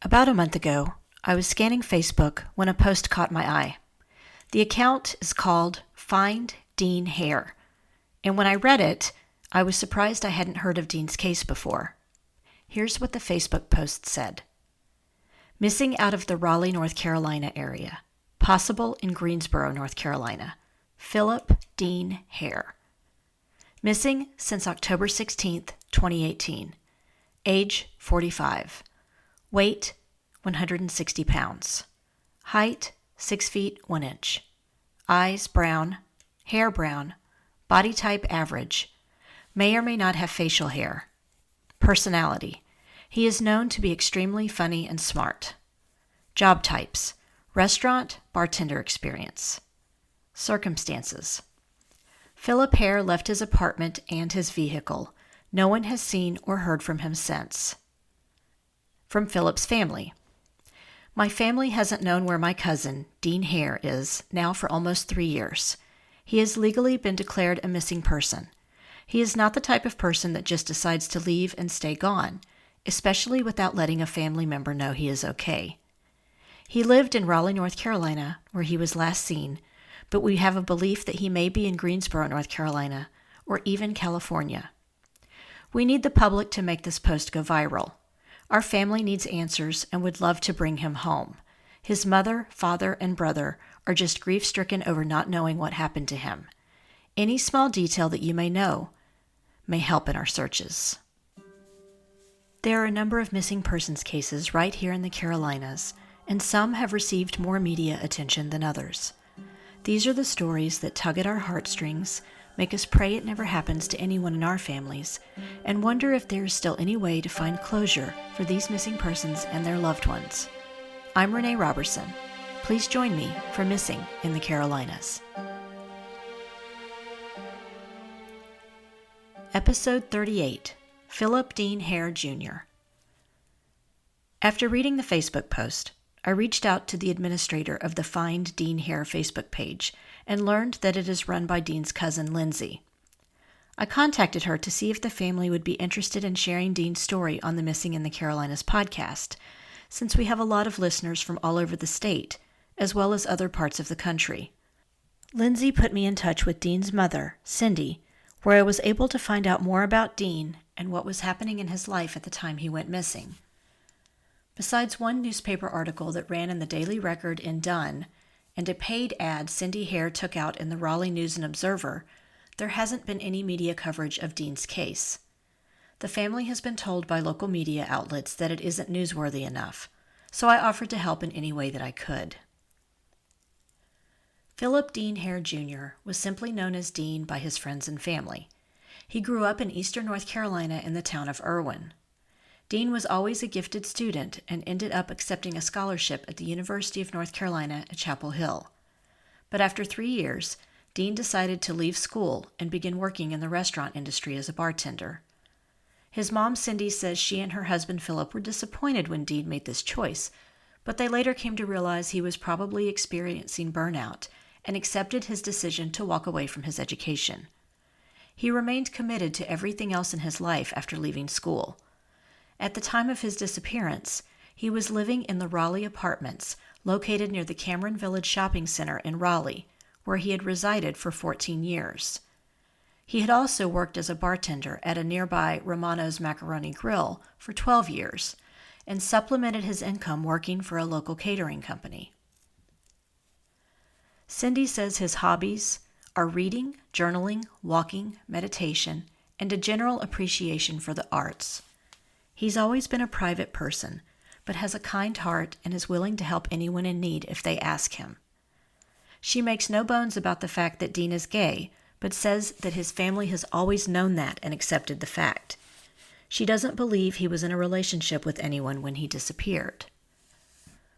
About a month ago, I was scanning Facebook when a post caught my eye. The account is called Find Dean Hare, and when I read it, I was surprised I hadn't heard of Dean's case before. Here's what the Facebook post said. Missing out of the Raleigh, North Carolina area. Possible in Greensboro, North Carolina. Philip Dean Hare. Missing since October 16th, 2018. Age 45. Weight 160 pounds. Height 6 feet 1 inch. Eyes brown. Hair brown. Body type average. May or may not have facial hair. Personality. He is known to be extremely funny and smart. Job types. Restaurant, bartender experience. Circumstances. Philip Hare left his apartment and his vehicle. No one has seen or heard from him since. From Philip's family. My family hasn't known where my cousin, Dean Hare, is now for almost 3 years. He has legally been declared a missing person. He is not the type of person that just decides to leave and stay gone, especially without letting a family member know he is okay. He lived in Raleigh, North Carolina, where he was last seen, but we have a belief that he may be in Greensboro, North Carolina, or even California. We need the public to make this post go viral. Our family needs answers and would love to bring him home. His mother, father, and brother are just grief-stricken over not knowing what happened to him. Any small detail that you may know may help in our searches. There are a number of missing persons cases right here in the Carolinas, and some have received more media attention than others. These are the stories that tug at our heartstrings, make us pray it never happens to anyone in our families, and wonder if there is still any way to find closure for these missing persons and their loved ones. I'm Renee Robertson. Please join me for Missing in the Carolinas. Episode 38, Philip Dean Hare, Jr. After reading the Facebook post, I reached out to the administrator of the Find Dean Hare Facebook page and learned that it is run by Dean's cousin, Lindsay. I contacted her to see if the family would be interested in sharing Dean's story on the Missing in the Carolinas podcast, since we have a lot of listeners from all over the state, as well as other parts of the country. Lindsay put me in touch with Dean's mother, Cindy, where I was able to find out more about Dean and what was happening in his life at the time he went missing. Besides one newspaper article that ran in the Daily Record in Dunn and a paid ad Cindy Hare took out in the Raleigh News and Observer, there hasn't been any media coverage of Dean's case. The family has been told by local media outlets that it isn't newsworthy enough, so I offered to help in any way that I could. Philip Dean Hare, Jr. was simply known as Dean by his friends and family. He grew up in eastern North Carolina in the town of Irwin. Dean was always a gifted student and ended up accepting a scholarship at the University of North Carolina at Chapel Hill. But after 3 years, Dean decided to leave school and begin working in the restaurant industry as a bartender. His mom, Cindy, says she and her husband, Philip, were disappointed when Dean made this choice, but they later came to realize he was probably experiencing burnout and accepted his decision to walk away from his education. He remained committed to everything else in his life after leaving school. At the time of his disappearance, he was living in the Raleigh apartments located near the Cameron Village Shopping Center in Raleigh, where he had resided for 14 years. He had also worked as a bartender at a nearby Romano's Macaroni Grill for 12 years and supplemented his income working for a local catering company. Cindy says his hobbies are reading, journaling, walking, meditation, and a general appreciation for the arts. He's always been a private person, but has a kind heart and is willing to help anyone in need if they ask him. She makes no bones about the fact that Dean is gay, but says that his family has always known that and accepted the fact. She doesn't believe he was in a relationship with anyone when he disappeared.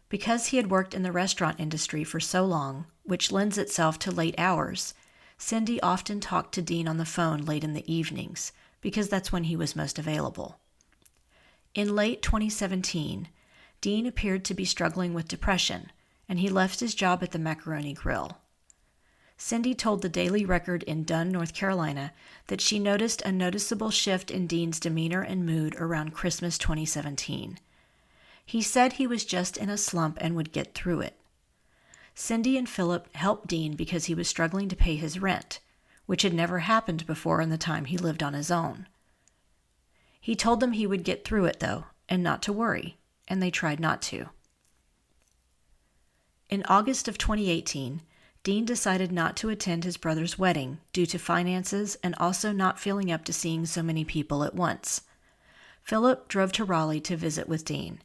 Because he had worked in the restaurant industry for so long, which lends itself to late hours, Cindy often talked to Dean on the phone late in the evenings, because that's when he was most available. In late 2017, Dean appeared to be struggling with depression, and he left his job at the Macaroni Grill. Cindy told the Daily Record in Dunn, North Carolina, that she noticed a noticeable shift in Dean's demeanor and mood around Christmas 2017. He said he was just in a slump and would get through it. Cindy and Philip helped Dean because he was struggling to pay his rent, which had never happened before in the time he lived on his own. He told them he would get through it, though, and not to worry, and they tried not to. In August of 2018, Dean decided not to attend his brother's wedding due to finances and also not feeling up to seeing so many people at once. Philip drove to Raleigh to visit with Dean.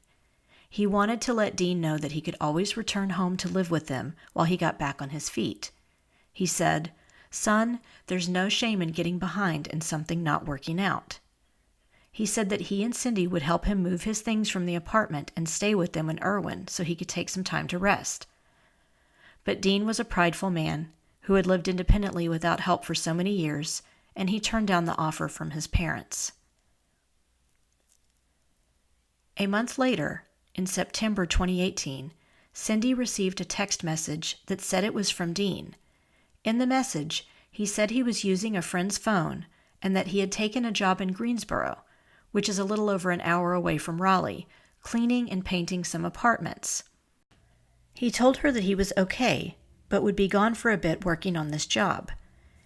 He wanted to let Dean know that he could always return home to live with them while he got back on his feet. He said, "Son, there's no shame in getting behind and something not working out." He said that he and Cindy would help him move his things from the apartment and stay with them in Irwin so he could take some time to rest. But Dean was a prideful man who had lived independently without help for so many years, and he turned down the offer from his parents. A month later, in September 2018, Cindy received a text message that said it was from Dean. In the message, he said he was using a friend's phone and that he had taken a job in Greensboro, which is a little over an hour away from Raleigh, cleaning and painting some apartments. He told her that he was okay, but would be gone for a bit working on this job.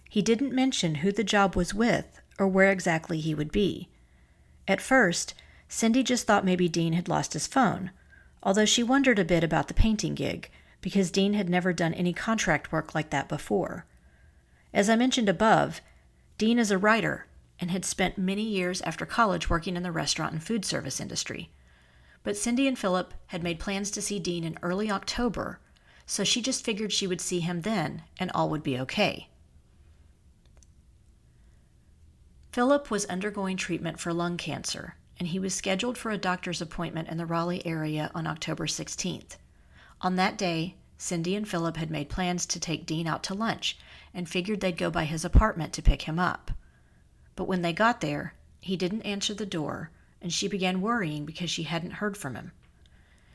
He didn't mention who the job was with or where exactly he would be. At first, Cindy just thought maybe Dean had lost his phone, although she wondered a bit about the painting gig, because Dean had never done any contract work like that before. As I mentioned above, Dean is a writer and had spent many years after college working in the restaurant and food service industry. But Cindy and Philip had made plans to see Dean in early October, so she just figured she would see him then and all would be okay. Philip was undergoing treatment for lung cancer, and he was scheduled for a doctor's appointment in the Raleigh area on October 16th. On that day, Cindy and Philip had made plans to take Dean out to lunch and figured they'd go by his apartment to pick him up. But when they got there, he didn't answer the door, and she began worrying because she hadn't heard from him.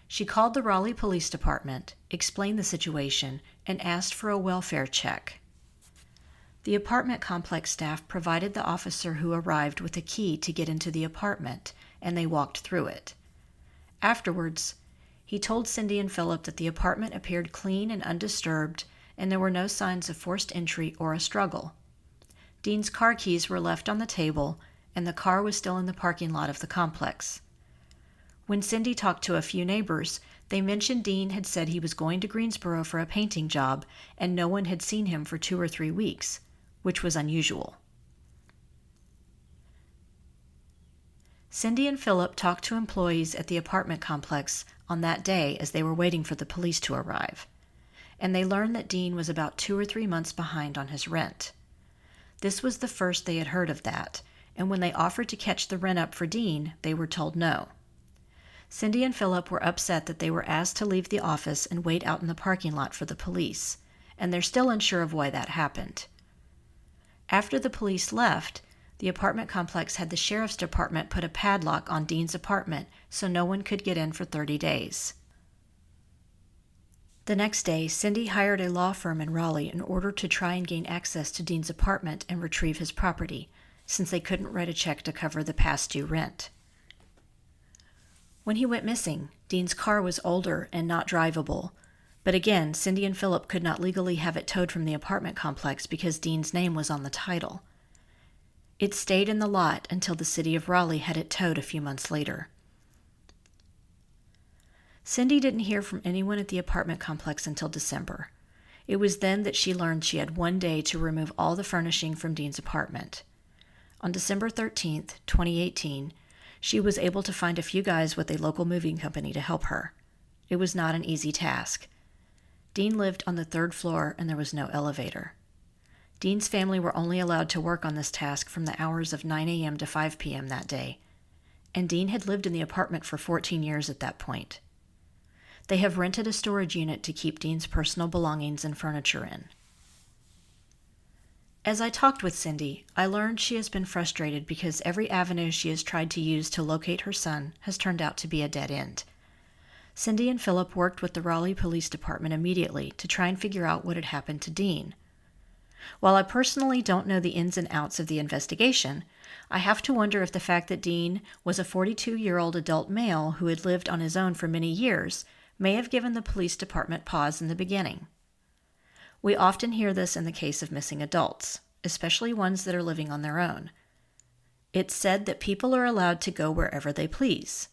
She called the Raleigh Police Department, explained the situation, and asked for a welfare check. The apartment complex staff provided the officer who arrived with a key to get into the apartment, and they walked through it. Afterwards, he told Cindy and Philip that the apartment appeared clean and undisturbed, and there were no signs of forced entry or a struggle. Dean's car keys were left on the table, and the car was still in the parking lot of the complex. When Cindy talked to a few neighbors, they mentioned Dean had said he was going to Greensboro for a painting job, and no one had seen him for 2 or 3 weeks, which was unusual. Cindy and Philip talked to employees at the apartment complex on that day as they were waiting for the police to arrive, and they learned that Dean was about 2 or 3 months behind on his rent. This was the first they had heard of that, and when they offered to catch the rent up for Dean, they were told no. Cindy and Philip were upset that they were asked to leave the office and wait out in the parking lot for the police, and they're still unsure of why that happened. After the police left, the apartment complex had the sheriff's department put a padlock on Dean's apartment so no one could get in for 30 days. The next day, Cindy hired a law firm in Raleigh in order to try and gain access to Dean's apartment and retrieve his property, since they couldn't write a check to cover the past due rent. When he went missing, Dean's car was older and not drivable, but again, Cindy and Philip could not legally have it towed from the apartment complex because Dean's name was on the title. It stayed in the lot until the city of Raleigh had it towed a few months later. Cindy didn't hear from anyone at the apartment complex until December. It was then that she learned she had 1 day to remove all the furnishing from Dean's apartment. On December 13th, 2018, she was able to find a few guys with a local moving company to help her. It was not an easy task. Dean lived on the 3rd floor and there was no elevator. Dean's family were only allowed to work on this task from the hours of 9 a.m. to 5 p.m. that day, and Dean had lived in the apartment for 14 years at that point. They have rented a storage unit to keep Dean's personal belongings and furniture in. As I talked with Cindy, I learned she has been frustrated because every avenue she has tried to use to locate her son has turned out to be a dead end. Cindy and Philip worked with the Raleigh Police Department immediately to try and figure out what had happened to Dean. While I personally don't know the ins and outs of the investigation, I have to wonder if the fact that Dean was a 42-year-old adult male who had lived on his own for many years may have given the police department pause in the beginning. We often hear this in the case of missing adults, especially ones that are living on their own. It's said that people are allowed to go wherever they please.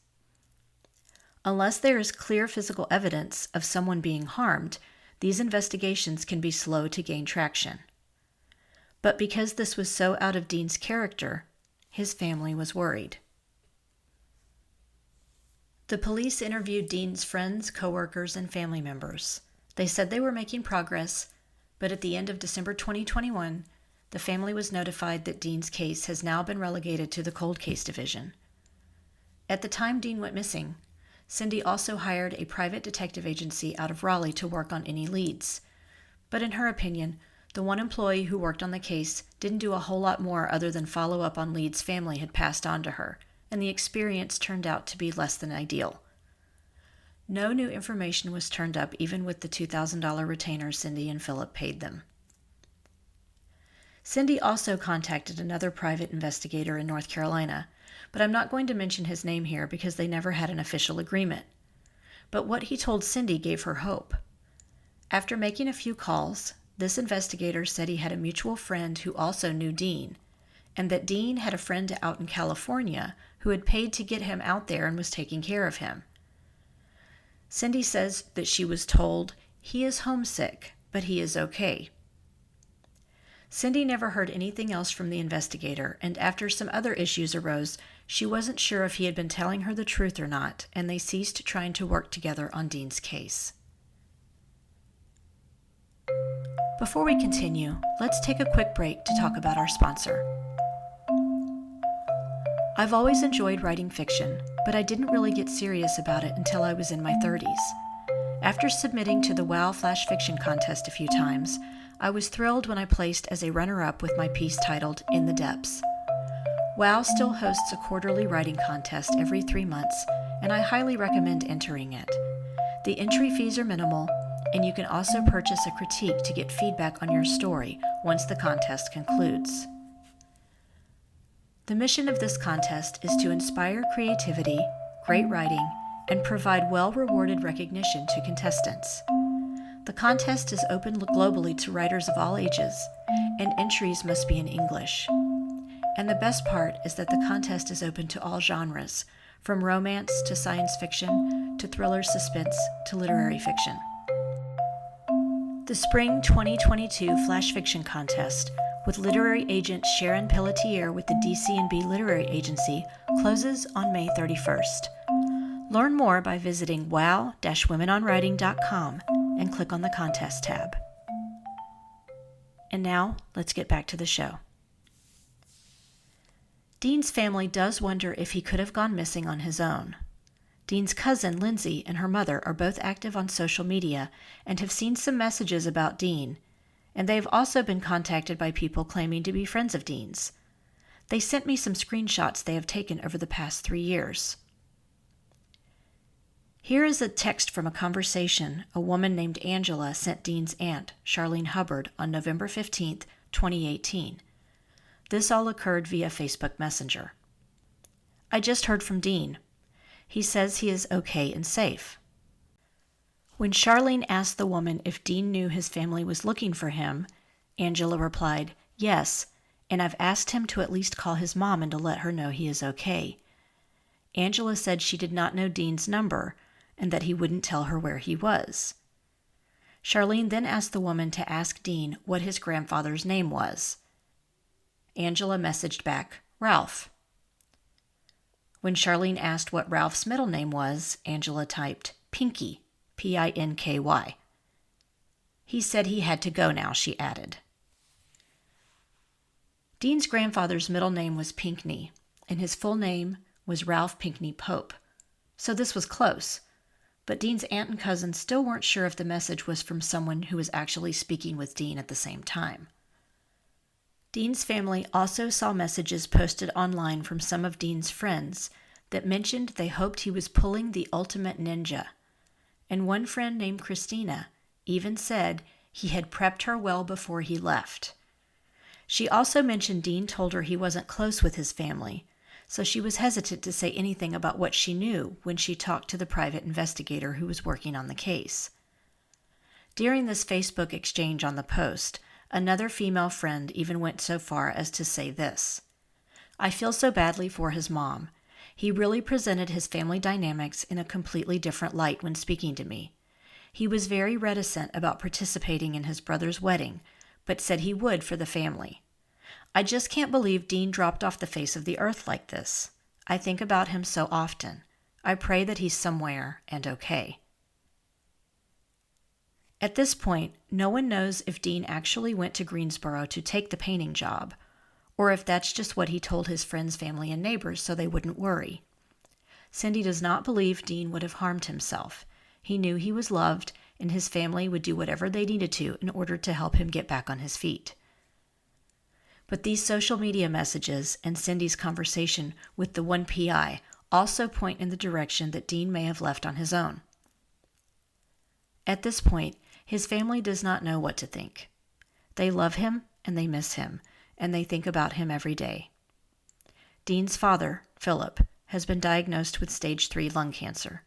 Unless there is clear physical evidence of someone being harmed, these investigations can be slow to gain traction. But because this was so out of Dean's character, his family was worried. The police interviewed Dean's friends, coworkers, and family members. They said they were making progress, but at the end of December 2021, the family was notified that Dean's case has now been relegated to the cold case division. At the time Dean went missing, Cindy also hired a private detective agency out of Raleigh to work on any leads. But in her opinion, the one employee who worked on the case didn't do a whole lot more other than follow up on leads family had passed on to her, and the experience turned out to be less than ideal. No new information was turned up even with the $2,000 retainer Cindy and Philip paid them. Cindy also contacted another private investigator in North Carolina, but I'm not going to mention his name here because they never had an official agreement. But what he told Cindy gave her hope. After making a few calls, this investigator said he had a mutual friend who also knew Dean, and that Dean had a friend out in California who had paid to get him out there and was taking care of him. Cindy says that she was told, "He is homesick, but he is okay." Cindy never heard anything else from the investigator, and after some other issues arose, she wasn't sure if he had been telling her the truth or not, and they ceased trying to work together on Dean's case. Before we continue, let's take a quick break to talk about our sponsor. I've always enjoyed writing fiction, but I didn't really get serious about it until I was in my 30s. After submitting to the WOW Flash Fiction Contest a few times, I was thrilled when I placed as a runner-up with my piece titled In the Depths. WOW still hosts a quarterly writing contest every 3 months, and I highly recommend entering it. The entry fees are minimal, and you can also purchase a critique to get feedback on your story once the contest concludes. The mission of this contest is to inspire creativity, great writing, and provide well-rewarded recognition to contestants. The contest is open globally to writers of all ages, and entries must be in English. And the best part is that the contest is open to all genres, from romance to science fiction to thriller suspense to literary fiction. The Spring 2022 Flash Fiction Contest, with literary agent Sharon Pelletier with the DC&B Literary Agency, closes on May 31st. Learn more by visiting wow-womenonwriting.com and click on the Contest tab. And now, let's get back to the show. Dean's family does wonder if he could have gone missing on his own. Dean's cousin, Lindsay, and her mother are both active on social media and have seen some messages about Dean, and they have also been contacted by people claiming to be friends of Dean's. They sent me some screenshots they have taken over the past 3 years. Here is a text from a conversation a woman named Angela sent Dean's aunt, Charlene Hubbard, on November 15, 2018. This all occurred via Facebook Messenger. "I just heard from Dean. He says he is okay and safe." When Charlene asked the woman if Dean knew his family was looking for him, Angela replied, "Yes, and I've asked him to at least call his mom and to let her know he is okay." Angela said she did not know Dean's number and that he wouldn't tell her where he was. Charlene then asked the woman to ask Dean what his grandfather's name was. Angela messaged back, "Ralph." When Charlene asked what Ralph's middle name was, Angela typed, "Pinky," Pinky. "He said he had to go now," she added. Dean's grandfather's middle name was Pinckney, and his full name was Ralph Pinckney Pope, so this was close. But Dean's aunt and cousin still weren't sure if the message was from someone who was actually speaking with Dean at the same time. Dean's family also saw messages posted online from some of Dean's friends that mentioned they hoped he was pulling the ultimate ninja. And one friend named Christina even said he had prepped her well before he left. She also mentioned Dean told her he wasn't close with his family, so she was hesitant to say anything about what she knew when she talked to the private investigator who was working on the case. During this Facebook exchange on the post, another female friend even went so far as to say this: "I feel so badly for his mom. He really presented his family dynamics in a completely different light when speaking to me. He was very reticent about participating in his brother's wedding, but said he would for the family. I just can't believe Dean dropped off the face of the earth like this. I think about him so often. I pray that he's somewhere and okay." At this point, no one knows if Dean actually went to Greensboro to take the painting job, or if that's just what he told his friends, family, and neighbors so they wouldn't worry. Cindy does not believe Dean would have harmed himself. He knew he was loved, and his family would do whatever they needed to in order to help him get back on his feet. But these social media messages and Cindy's conversation with the one PI also point in the direction that Dean may have left on his own. At this point, his family does not know what to think. They love him and they miss him, and they think about him every day. Dean's father, Philip, has been diagnosed with stage 3 lung cancer.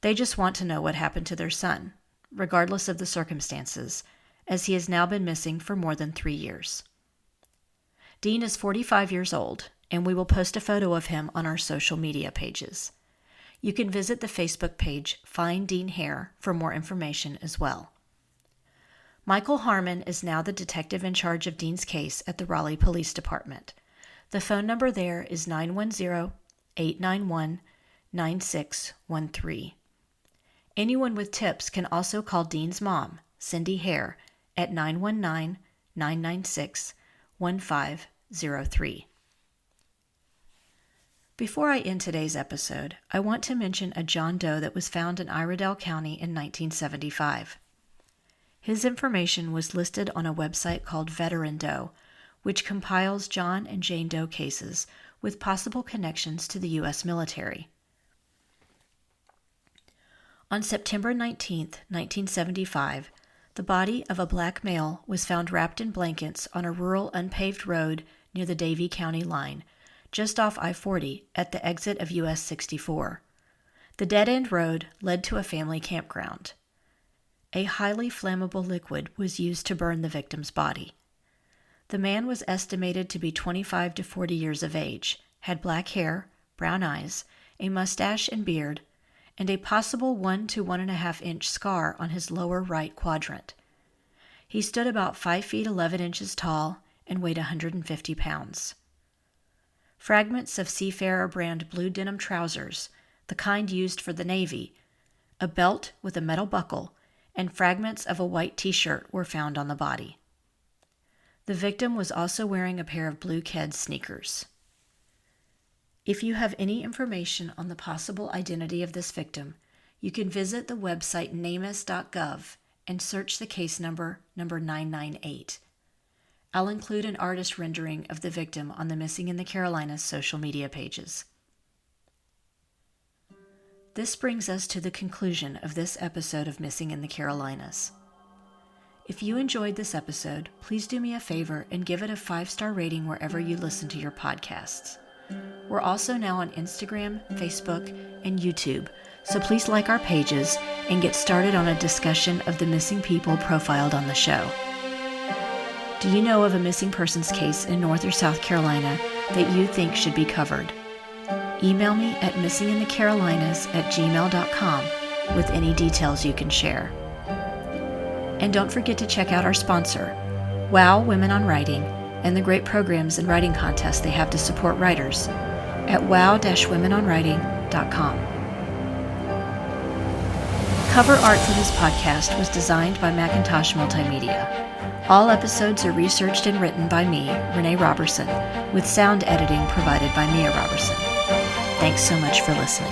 They just want to know what happened to their son, regardless of the circumstances, as he has now been missing for more than 3 years. Dean is 45 years old, and we will post a photo of him on our social media pages. You can visit the Facebook page Find Dean Hare for more information as well. Michael Harmon is now the detective in charge of Dean's case at the Raleigh Police Department. The phone number there is 910-891-9613. Anyone with tips can also call Dean's mom, Cindy Hare, at 919-996-1503. Before I end today's episode, I want to mention a John Doe that was found in Iredell County in 1975. His information was listed on a website called Veteran Doe, which compiles John and Jane Doe cases with possible connections to the U.S. military. On September 19, 1975, the body of a black male was found wrapped in blankets on a rural unpaved road near the Davie County line, just off I-40 at the exit of US 64. The dead-end road led to a family campground. A highly flammable liquid was used to burn the victim's body. The man was estimated to be 25 to 40 years of age, had black hair, brown eyes, a mustache and beard, and a possible 1 to 1.5 inch scar on his lower right quadrant. He stood about 5 feet 11 inches tall and weighed 150 pounds. Fragments of Seafarer brand blue denim trousers, the kind used for the Navy, a belt with a metal buckle, and fragments of a white t-shirt were found on the body. The victim was also wearing a pair of blue Keds sneakers. If you have any information on the possible identity of this victim, you can visit the website namus.gov and search the case number 998. I'll include an artist rendering of the victim on the Missing in the Carolinas social media pages. This brings us to the conclusion of this episode of Missing in the Carolinas. If you enjoyed this episode, please do me a favor and give it a 5-star rating wherever you listen to your podcasts. We're also now on Instagram, Facebook, and YouTube, so please like our pages and get started on a discussion of the missing people profiled on the show. Do you know of a missing persons case in North or South Carolina that you think should be covered? Email me at missinginthecarolinas@gmail.com with any details you can share. And don't forget to check out our sponsor, WOW Women on Writing, and the great programs and writing contests they have to support writers at wow-womenonwriting.com. Cover art for this podcast was designed by Macintosh Multimedia. All episodes are researched and written by me, Renee Robertson, with sound editing provided by Mia Robertson. Thanks so much for listening.